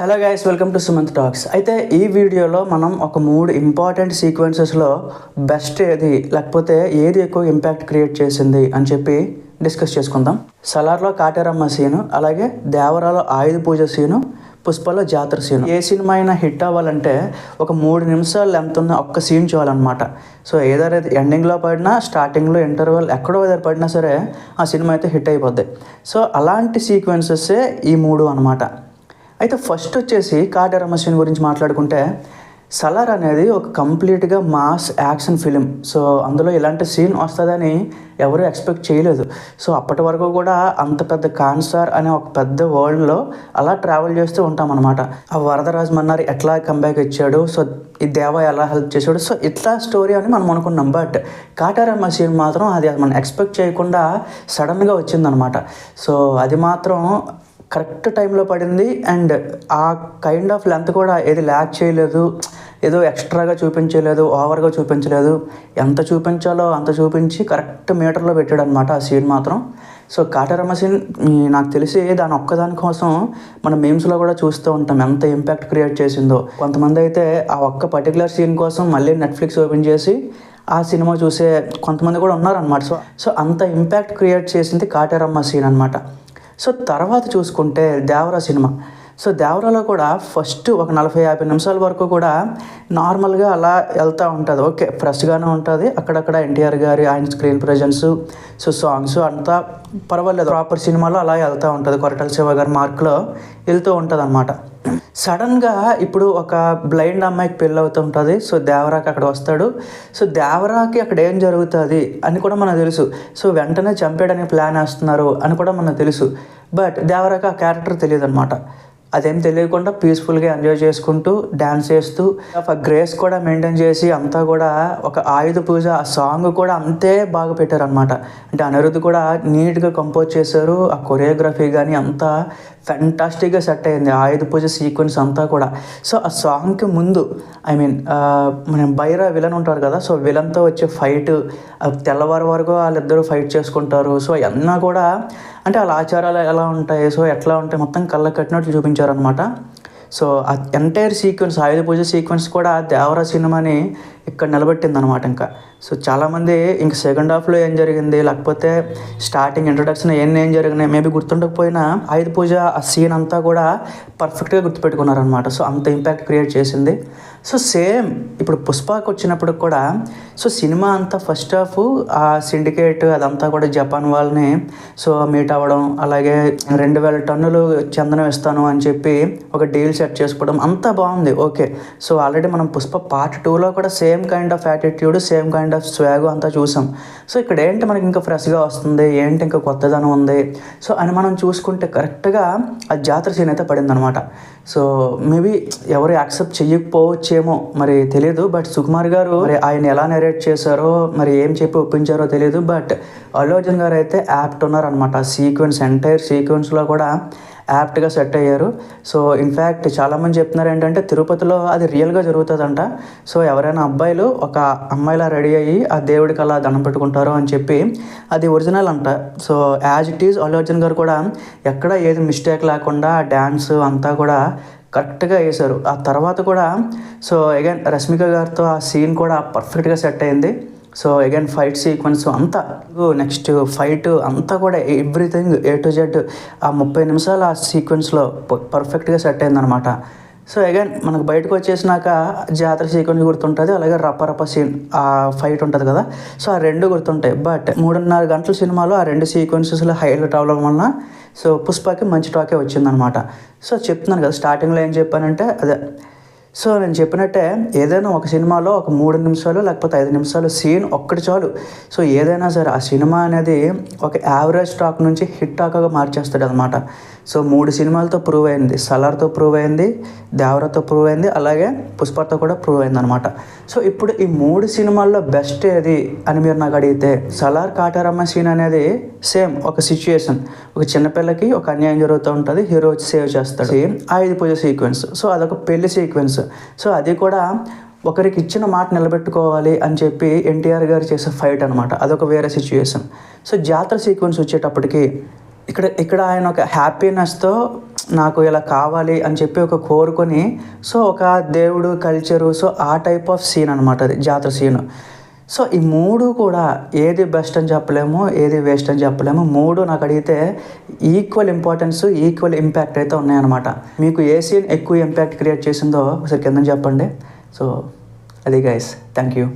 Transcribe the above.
Hello guys, welcome to Sumanth talks. అయితే ఈ వీడియోలో మనం ఒక 3 ఇంపార్టెంట్ సీక్వెన్సెస్లో బెస్ట్ ఏది, లేకపోతే ఏది ఎక్కువ ఇంపాక్ట్ క్రియేట్ చేసింది అని చెప్పి డిస్కస్ చేసుకుందాం. సలార్లో కాటేరమ్మ సీను, అలాగే దేవరాలో ఆయుధ పూజ సీను, పుష్పలో జాతర సీను. ఏ సినిమా అయినా హిట్ అవ్వాలంటే ఒక 3 నిమిషాలు లెంత్ ఉన్న ఒక్క సీన్ చాలన్నమాట. సో ఏదైనా ఎండింగ్లో పడినా, స్టార్టింగ్లో ఇంటర్వెల్ ఎక్కడో ఏదైనా పడినా సరే ఆ సినిమా అయితే హిట్ అయిపోద్ది. సో అలాంటి సీక్వెన్సెస్సే ఈ 3 అనమాట. అయితే ఫస్ట్ వచ్చేసి కాటేరమ్మ సీన్ గురించి మాట్లాడుకుంటే, సలార్ అనేది ఒక కంప్లీట్గా మాస్ యాక్షన్ ఫిలిం. సో అందులో ఇలాంటి సీన్ వస్తుందని ఎవరు ఎక్స్పెక్ట్ చేయలేదు. సో అప్పటి వరకు కూడా అంత పెద్ద కాన్సార్ అనే ఒక పెద్ద వరల్డ్లో అలా ట్రావెల్ చేస్తూ ఉంటాం అనమాట. ఆ వరదరాజ్ మన్నారి ఎట్లా కంబ్యాక్ ఇచ్చాడు, సో ఈ దేవ ఎలా హెల్ప్ చేశాడు, సో ఇట్లా స్టోరీ అని మనం అనుకున్నాం. బట్ కాటేరమ్మ సీన్ మాత్రం అది మనం ఎక్స్పెక్ట్ చేయకుండా సడన్గా వచ్చిందనమాట. సో అది మాత్రం కరెక్ట్ టైంలో పడింది. అండ్ ఆ కైండ్ ఆఫ్ లెంత్ కూడా ఏది ల్యాక్ చేయలేదు, ఏదో ఎక్స్ట్రాగా చూపించలేదు, ఓవర్గా చూపించలేదు. ఎంత చూపించాలో అంత చూపించి కరెక్ట్ మీటర్లో పెట్టాడు అనమాట ఆ సీన్ మాత్రం. సో కాటేరమ్మ సీన్ నాకు తెలిసి దాని ఒక్కదాని కోసం మన మీమ్స్లో కూడా చూస్తూ ఉంటాం ఎంత ఇంపాక్ట్ క్రియేట్ చేసిందో. కొంతమంది అయితే ఆ ఒక్క పర్టికులర్ సీన్ కోసం మళ్ళీ నెట్ఫ్లిక్స్ ఓపెన్ చేసి ఆ సినిమా చూసే కొంతమంది కూడా ఉన్నారనమాట. సో అంత ఇంపాక్ట్ క్రియేట్ చేసింది కాటేరమ్మ సీన్ అనమాట. సో తర్వాత చూసుకుంటే దేవరా సినిమా. సో దేవరాలో కూడా ఫస్ట్ ఒక 40-50 నిమిషాల వరకు కూడా నార్మల్గా అలా వెళ్తూ ఉంటుంది. ఓకే, ఫ్రెష్గానే ఉంటుంది. అక్కడక్కడ ఎన్టీఆర్ గారి ఆయన స్క్రీన్ ప్రజెన్స్, సో సాంగ్స్ అంతా పర్వాలేదు. ప్రాపర్ సినిమాలో అలా వెళ్తూ ఉంటుంది. కొరటాల శివ గారి మార్క్లో వెళ్తూ ఉంటుంది అనమాట. సడన్గా ఇప్పుడు ఒక బ్లైండ్ అమ్మాయికి పెళ్ళి అవుతుంటుంది. సో దేవరాకి అక్కడ వస్తాడు. సో దేవరాకి అక్కడ ఏం జరుగుతుంది అని కూడా మనకు తెలుసు. సో వెంటనే చంపేయడానికి ప్లాన్ వేస్తున్నారు అని కూడా మనకు తెలుసు. బట్ దేవరాకి ఆ క్యారెక్టర్ తెలియదు అనమాట. అదేం తెలియకుండా పీస్ఫుల్గా ఎంజాయ్ చేసుకుంటూ డ్యాన్స్ చేస్తూ ఆ గ్రేస్ కూడా మెయింటైన్ చేసి అంతా కూడా ఒక ఆయుధ పూజ ఆ సాంగ్ కూడా అంతే బాగా పెట్టారనమాట. అంటే అనిరుద్ధ్ కూడా నీట్గా కంపోజ్ చేశారు. ఆ కొరియోగ్రఫీ కానీ అంతా ఫెంటాస్టిక్గా సెట్ అయింది. ఆయుధ పూజ సీక్వెన్స్ అంతా కూడా. సో ఆ సాంగ్కి ముందు మన బైరా విలన్ ఉంటారు కదా, సో విలన్తో వచ్చే ఫైట్ తెల్లవారు వరకు వాళ్ళిద్దరూ ఫైట్ చేసుకుంటారు. సో అన్నా కూడా అంటే వాళ్ళ ఆచారాలు ఎలా ఉంటాయి, సో ఎట్లా ఉంటాయి మొత్తం కళ్ళకు కట్టినట్లు చూపించారనమాట. సో ఆ ఎంటైర్ సీక్వెన్స్, ఆయుధ పూజ సీక్వెన్స్ కూడా దేవరా సినిమాని ఇక్కడ నిలబెట్టింది అనమాట. ఇంకా సో చాలామంది ఇంక సెకండ్ హాఫ్లో ఏం జరిగింది, లేకపోతే స్టార్టింగ్ ఇంట్రొడక్షన్ ఏం జరిగినాయి మేబీ గుర్తుండకపోయినా ఆయుధ పూజ ఆ సీన్ అంతా కూడా పర్ఫెక్ట్గా గుర్తుపెట్టుకున్నారనమాట. సో అంత ఇంపాక్ట్ క్రియేట్ చేసింది. సో సేమ్ ఇప్పుడు పుష్పకి వచ్చినప్పుడు కూడా సో సినిమా అంతా ఫస్ట్ హాఫ్ ఆ సిండికేట్ అదంతా కూడా జపాన్ వాళ్ళని సో మీట్ అవ్వడం, అలాగే 2000 టన్నులు చందనం ఇస్తాను అని చెప్పి ఒక డీల్ సెట్ చేసుకోవడం అంతా బాగుంది. ఓకే, సో ఆల్రెడీ మనం పుష్ప పార్ట్ 2లో కూడా same kind of attitude, same kind of swag అంతా చూసాం. సో ఇక్కడ ఏంటి మనకి ఇంకా ఫ్రెష్గా వస్తుంది, ఏంటి ఇంకా కొత్తదనం ఉంది సో అని మనం చూసుకుంటే కరెక్ట్గా ఆ జాతర సీన్ అయితే పడింది అనమాట. సో మేబీ ఎవరు యాక్సెప్ట్ చెయ్యకపోవచ్చేమో మరి తెలియదు. బట్ సుకుమార్ గారు మరి ఆయన ఎలా నెరేట్ చేశారో, మరి ఏం చెప్పి ఒప్పించారో తెలియదు. బట్ అల్లు అర్జున్ గారు అయితే యాప్ట్ ఉన్నారనమాట. ఆ సీక్వెన్స్ ఎంటైర్ సీక్వెన్స్లో కూడా యాప్ట్గా సెట్ అయ్యారు. సో ఇన్ఫ్యాక్ట్ చాలామంది చెప్తున్నారు ఏంటంటే తిరుపతిలో అది రియల్గా జరుగుతుందంట. సో ఎవరైనా అబ్బాయిలు ఒక అమ్మాయిలా రెడీ అయ్యి ఆ దేవుడికి అలా దండం పెట్టుకుంటారు అని చెప్పి అది ఒరిజినల్ అంట. So as it is Allu Arjun గారు కూడా ఎక్కడ ఏది మిస్టేక్ లేకుండా డ్యాన్స్ అంతా కూడా కరెక్ట్గా వేశారు. ఆ తర్వాత కూడా సో అగైన్ రష్మిక గారితో ఆ సీన్ కూడా పర్ఫెక్ట్గా సెట్ అయింది. సో అగైన్ ఫైట్ సీక్వెన్స్ అంతా, నెక్స్ట్ ఫైట్ అంతా కూడా ఎవ్రీథింగ్ A to Z ఆ 30 నిమిషాలు ఆ సీక్వెన్స్లో పర్ఫెక్ట్గా సెట్ అయిందనమాట. సో అగైన్ మనకు బయటకు వచ్చేసినాక జాతర సీక్వెన్స్ గుర్తుంటుంది, అలాగే రప్ప సీన్ ఆ ఫైట్ ఉంటుంది కదా, సో ఆ 2 గుర్తుంటాయి. బట్ 3.5 గంటల సినిమాలో ఆ 2 సీక్వెన్సెస్లో హైలైట్ అవ్వడం వలన సో పుష్పకి మంచి టాకే వచ్చిందనమాట. సో చెప్తున్నాను కదా, స్టార్టింగ్లో ఏం చెప్పానంటే అదే. సో నేను చెప్పినట్టే ఏదైనా ఒక సినిమాలో ఒక 3 నిమిషాలు లేకపోతే 5 నిమిషాలు సీన్ ఒక్కటి చాలు. సో ఏదైనా సరే ఆ సినిమా అనేది ఒక యావరేజ్ టాక్ నుంచి హిట్ టాక్గా మార్చేస్తాడు అనమాట. సో 3 సినిమాలతో ప్రూవ్ అయింది. సలార్తో ప్రూవ్ అయింది, దేవరాతో ప్రూవ్ అయింది, అలాగే పుష్పతో కూడా ప్రూవ్ అయింది అనమాట. సో ఇప్పుడు ఈ 3 సినిమాల్లో బెస్ట్ ఏది అని మీరు నాకు అడిగితే, సలార్ కాటేరమ్మ సీన్ అనేది సేమ్ ఒక సిచ్యుయేషన్, ఒక చిన్నపిల్లకి ఒక అన్యాయం జరుగుతూ ఉంటుంది, హీరో వచ్చి సేవ్ చేస్తాడు. సేమ్ ఆయుధ పూజ సీక్వెన్స్, సో అదొక పెళ్లి సీక్వెన్స్. సో అది కూడా ఒకరికి ఇచ్చిన మాట నిలబెట్టుకోవాలి అని చెప్పి ఎన్టీఆర్ గారు చేసే ఫైట్ అనమాట, అదొక వేరే సిచ్యుయేషన్. సో జాతర సీక్వెన్స్ వచ్చేటప్పటికి ఇక్కడ ఆయన ఒక హ్యాపీనెస్తో నాకు ఇలా కావాలి అని చెప్పి ఒక కోరుకొని, సో ఒక దేవుడు కల్చరు, సో ఆ టైప్ ఆఫ్ సీన్ అనమాట అది జాతర సీను. సో ఈ మూడు కూడా ఏది బెస్ట్ అని చెప్పలేము, ఏది వేస్ట్ అని చెప్పలేము. మూడు నాకు అడిగితే ఈక్వల్ ఇంపార్టెన్స్, ఈక్వల్ ఇంపాక్ట్ అయితే ఉన్నాయన్నమాట. మీకు ఏ సీన్ ఎక్కువ ఇంపాక్ట్ క్రియేట్ చేసిందో ఒకసారి కింద చెప్పండి. సో అది గైస్, థ్యాంక్ యూ.